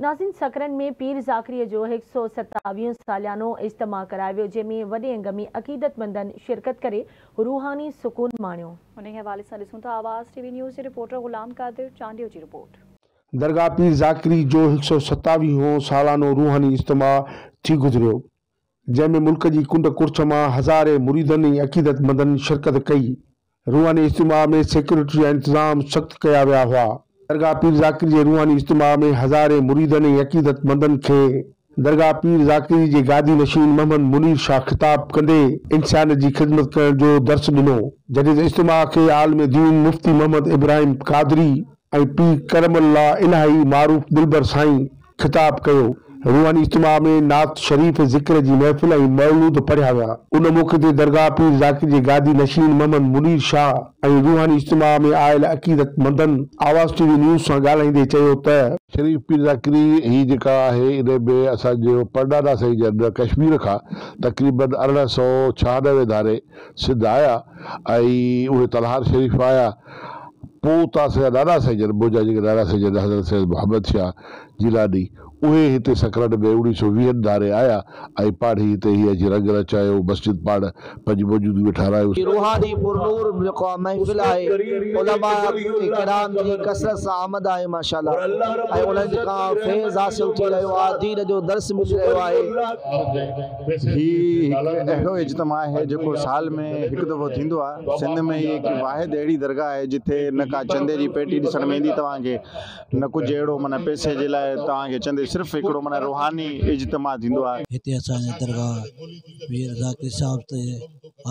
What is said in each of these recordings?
नाज़रीन, सकरन में पीर ज़ाकरी जो 127 सालियानो इज्तिमा करायो वियो, जंहिंमें वॾे अंग में अक़ीदतमंदनि शिरकत करे रूहानी सुकून माणियो। उन हवाले सां ॾिसूं था आवाज़ टीवी न्यूज़ जे रिपोर्टर गुलाम कादिर चांडियो जी रिपोर्ट। दरगाह पीर ज़ाकरी जो 127 सालानो रूहानी इज्तिमा थी गुज़रियो, जंहिंमें मुल्क जी कुंड कुर्छ मां हज़ारे मुरीदनि ऐं अक़ीदतमंदनि शिरकत कई। रूहानी इज्तिमा में सिक्योरिटी जा इंतज़ाम सख़्त कया विया हुआ। दरगाह पीर ज़ाकरी जे रूहानी इज्तिमा में हज़ारे मुरीदनि ऐं अक़ीदतमंदनि खे दरगाह पीर ज़ाकरी जे गादी नशीन मोहम्मद मुनीर शाह ख़िताब कंदे इंसान जी ख़िदमत करण जो दर्स ॾिनो, जॾहिं त इज्तिमा खे आलिम दीन मुफ्ती मोहम्मद इब्राहिम कादरी ऐं पीर करमल्लाह इलाही मारूफ दिलबर साईं ख़िताब कयो। रूहानी इज्तिमा में नात शरीफ ज़िक्र जी महफ़िल ऐं मौलूद पढ़िया विया। उन मौक़े ते दरगाह पीर ज़ाकरी जे गादी नशीन मोहम्मद मुनीर शाह ऐं रूहानी इज्तिमा में आयल अक़ीदतमंदनि आवाज़ टीवी न्यूज़ सां ॻाल्हाईंदे चयो त शरीफ पीर ज़ाकरी ही जेका आहे, इन में असांजो परॾाॾा साईं जन कश्मीर खां तक़रीबन 1896 धारे सिंध आया ऐं उहे तलहार शरीफ आया। पोइ त असांजा नाना साईं जन, मुंहिंजा जेके नाना साईं जन हज़रत सैयद मोहम्मद शाह जिलानी, उहे हिते सकरन में 1920 धारे आया ऐं पाण हिते ही अची रंग रचायो, मस्जिद पाण पंहिंजी मौजूदगी में ठारायो। रूहानी पुरनूर जेको महफ़िल आहे, उलमा किराम जी कसरत सां आमद आहे माशाअल्लाह, ऐं उन्हनि जेका फैज़ हासिल थी रहियो आहे, दीन जो दर्स मिली रहियो आहे। ही अहिड़ो इज्तिमा आहे जेको साल में हिकु दफ़ो थींदो आहे। सिंध में ही हिकु वाहिद अहिड़ी दरगाह आहे जिथे न का चंदे जी पेटी ॾिसण में ईंदी तव्हांखे, न कुझु अहिड़ो माना पैसे जे लाइ तव्हांखे चंदे, सिर्फ़ु हिकिड़ो माना रूहानी इज्तिमा थींदो आहे। हिते असांजे दरगाह पीर ज़ाकरी साहब ते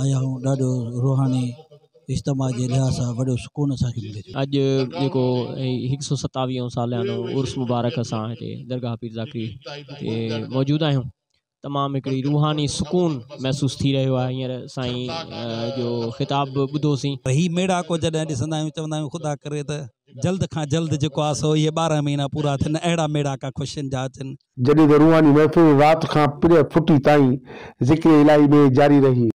आया हूं, ॾाढो रूहानी इज्तिमा जे लिहाज़ सां वॾो सुकून असांखे मिले थो। अॼु जेको 127 सालियानो उर्स मुबारक असां हिते दरगाह पीर ज़ाकरी ते मौजूदु आहियूं। तमामु हिकिड़ी रूहानी सुकून महसूस थी रहियो आहे। हींअर साईं जो ख़िताब ॿुधोसीं। ही मेड़ा को जॾहिं ॾिसंदा आहियूं, चवंदा आहियूं ख़ुदा करे त जल्द खां जल्द जेको आहे सो इहे 12 महीना पूरा थियनि, अहिड़ा मेड़ा का ख़ुशियुनि जा अचनि। जॾहिं त रूहानी महफ़िल राति खां पिर फुटी ताईं ज़िक्र इलाही में जारी रही।